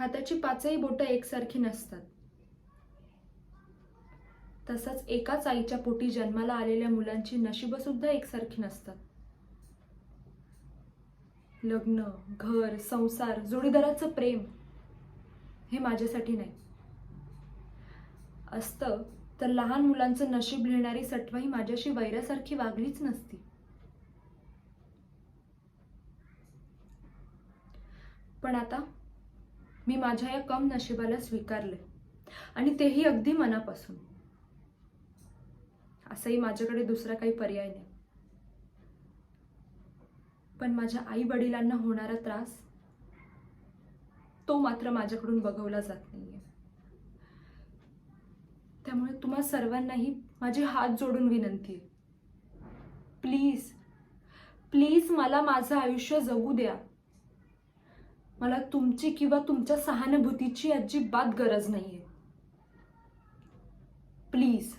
हाताची पाचही बोटं एकसारखी नसतात. तसंच एकाच आईच्या पोटी जन्माला आलेल्या मुलांची नशीब सुद्धा एकसारखी नसतात. लग्न, घर, संसार, जोडीदाराचं प्रेम हे माझ्यासाठी नाही. असतं तर लहान मुलांचं नशीब लिहिणारी सटवाई माझ्याशी वैरासारखी वागलीच नसती. पण आता मी माझ्या या कम नशिबाला स्वीकारले आणि तेही अगदी मनापासून. असंही माझ्याकडे दुसरा काही पर्याय नाही. पण माझ्या आई वडिलांना होणारा त्रास तो मात्र माझ्याकडून बघवला जात नाहीये. त्यामुळे तुम्हा सर्वांनाही माझी हात जोडून विनंती आहे, प्लीज प्लीज मला माझं आयुष्य जगू द्या. मला तुमची किंवा तुमच्या सहानुभूतीची अजिबात गरज नाहीये. प्लीज.